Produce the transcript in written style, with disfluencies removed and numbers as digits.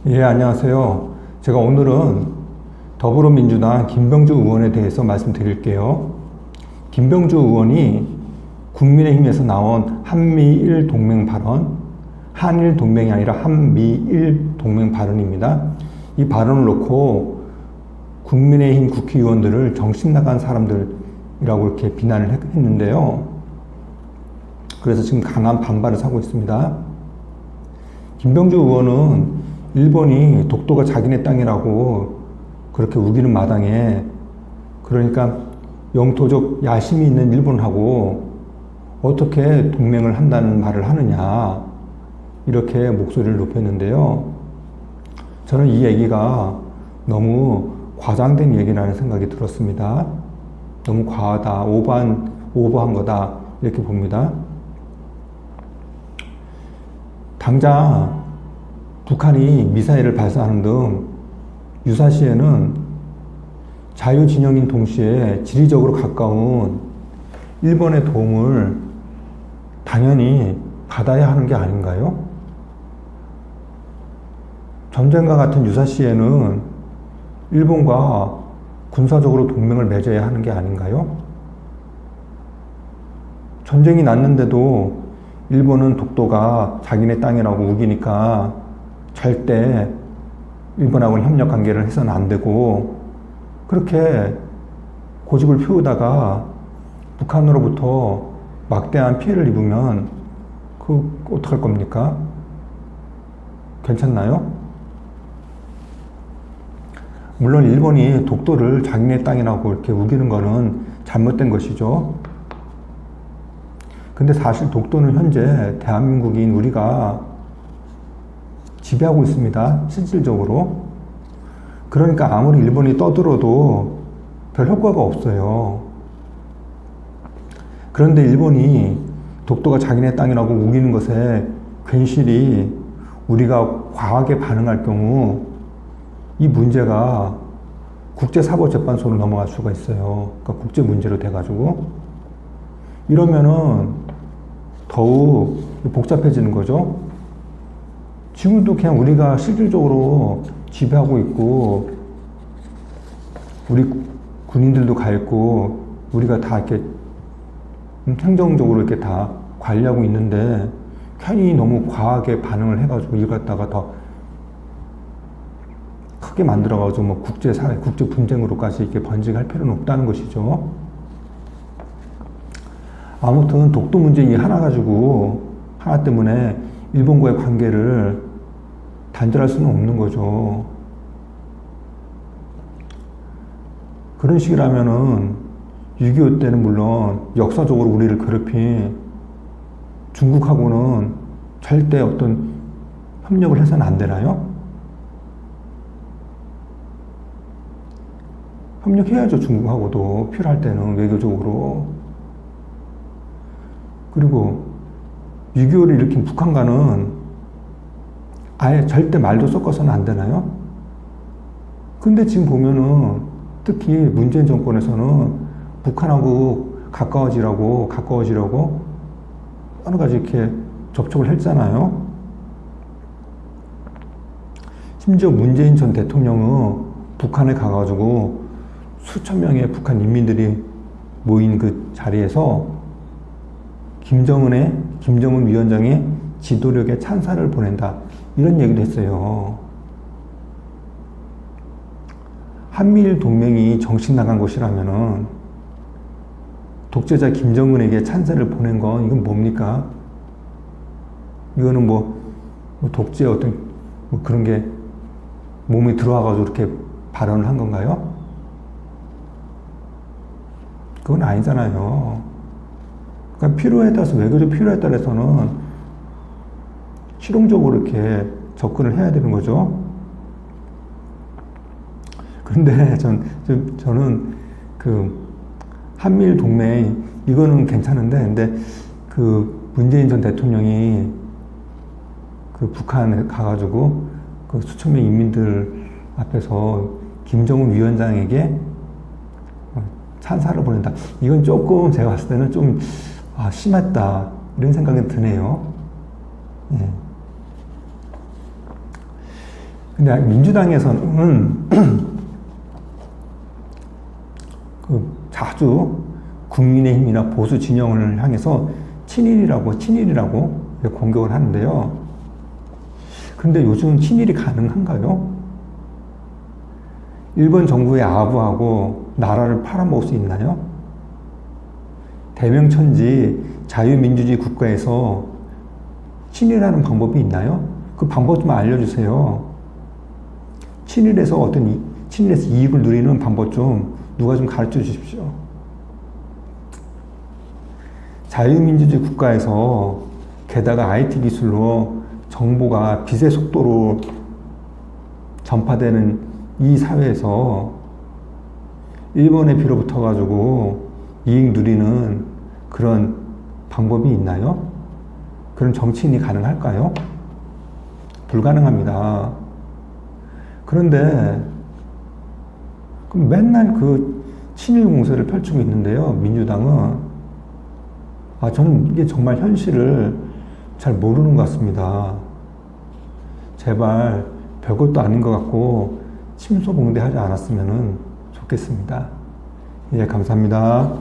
예, 안녕하세요. 제가 오늘은 더불어민주당 김병주 의원에 대해서 말씀드릴게요. 김병주 의원이 국민의힘에서 나온 한미일 동맹 발언, 한일 동맹이 아니라 한미일 동맹 발언입니다. 이 발언을 놓고 국민의힘 국회의원들을 정신 나간 사람들이라고 이렇게 비난을 했는데요. 그래서 지금 강한 반발을 사고 있습니다. 김병주 의원은 일본이 독도가 자기네 땅이라고 그렇게 우기는 마당에, 그러니까 영토적 야심이 있는 일본하고 어떻게 동맹을 한다는 말을 하느냐, 이렇게 목소리를 높였는데요. 저는 이 얘기가 너무 과장된 얘기라는 생각이 들었습니다. 너무 과하다, 오버한 거다, 이렇게 봅니다. 당장 북한이 미사일을 발사하는 등 유사시에는 자유진영인 동시에 지리적으로 가까운 일본의 도움을 당연히 받아야 하는 게 아닌가요? 전쟁과 같은 유사시에는 일본과 군사적으로 동맹을 맺어야 하는 게 아닌가요? 전쟁이 났는데도 일본은 독도가 자기네 땅이라고 우기니까 절대 일본하고는 협력 관계를 해서는 안 되고, 그렇게 고집을 피우다가 북한으로부터 막대한 피해를 입으면 어떡할 겁니까? 괜찮나요? 물론 일본이 독도를 자기네 땅이라고 이렇게 우기는 거는 잘못된 것이죠. 근데 사실 독도는 현재 대한민국인 우리가 지배하고 있습니다. 실질적으로. 그러니까 아무리 일본이 떠들어도 별 효과가 없어요. 그런데 일본이 독도가 자기네 땅이라고 우기는 것에 괜시리 우리가 과하게 반응할 경우 이 문제가 국제사법재판소로 넘어갈 수가 있어요. 그러니까 국제 문제로 돼가지고 이러면은 더욱 복잡해지는 거죠. 지금도 그냥 우리가 실질적으로 지배하고 있고, 우리 군인들도 가 있고, 우리가 다 이렇게 행정적으로 이렇게 다 관리하고 있는데, 괜히 너무 과하게 반응을 해가지고 이걸 갖다가 더 크게 만들어가지고 뭐 국제사회, 국제 분쟁으로까지 이렇게 번지할 필요는 없다는 것이죠. 아무튼 독도 문제 이 하나 때문에 일본과의 관계를 단절할 수는 없는 거죠. 그런 식이라면은 6.25 때는 물론 역사적으로 우리를 괴롭힌 중국하고는 절대 어떤 협력을 해서는 안 되나요? 협력해야죠. 중국하고도 필요할 때는 외교적으로. 그리고 6.25를 일으킨 북한과는 아예 절대 말도 섞어서는 안 되나요? 근데 지금 보면은 특히 문재인 정권에서는 북한하고 가까워지라고 여러 가지 이렇게 접촉을 했잖아요. 심지어 문재인 전 대통령은 북한에 가가지고 수천 명의 북한 인민들이 모인 그 자리에서 김정은 위원장의 지도력에 찬사를 보낸다, 이런 얘기도 했어요. 한미일 동맹이 정신 나간 곳이라면은 독재자 김정은에게 찬사를 보낸 건 이건 뭡니까? 이거는 뭐 독재의 어떤 뭐 그런 게 몸에 들어와가지고 이렇게 발언을 한 건가요? 그건 아니잖아요. 그러니까 필요에 따라서, 외교적 필요에 따라서는 실용적으로 이렇게 접근을 해야 되는 거죠. 그런데 저는 그 한미일 동맹 이거는 괜찮은데, 근데 그 문재인 전 대통령이 그 북한에 가가지고 그 수천 명 인민들 앞에서 김정은 위원장에게 찬사를 보낸다. 이건 조금 제가 봤을 때는 좀 심했다, 이런 생각이 드네요. 예. 근데 민주당에서는 자주 국민의힘이나 보수 진영을 향해서 친일이라고 공격을 하는데요. 그런데 요즘 친일이 가능한가요? 일본 정부에 아부하고 나라를 팔아먹을 수 있나요? 대명천지 자유민주주의 국가에서 친일하는 방법이 있나요? 그 방법 좀 알려주세요. 친일에서 이익을 누리는 방법 좀 누가 좀 가르쳐 주십시오. 자유민주주의 국가에서 게다가 IT 기술로 정보가 빛의 속도로 전파되는 이 사회에서 일본에 빌어붙어 가지고 이익 누리는 그런 방법이 있나요? 그런 정치인이 가능할까요? 불가능합니다. 그런데 맨날 그 친일 공세를 펼치고 있는데요. 민주당은 저는 이게 정말 현실을 잘 모르는 것 같습니다. 제발 별것도 아닌 것 같고 침소봉대하지 않았으면 좋겠습니다. 예, 감사합니다.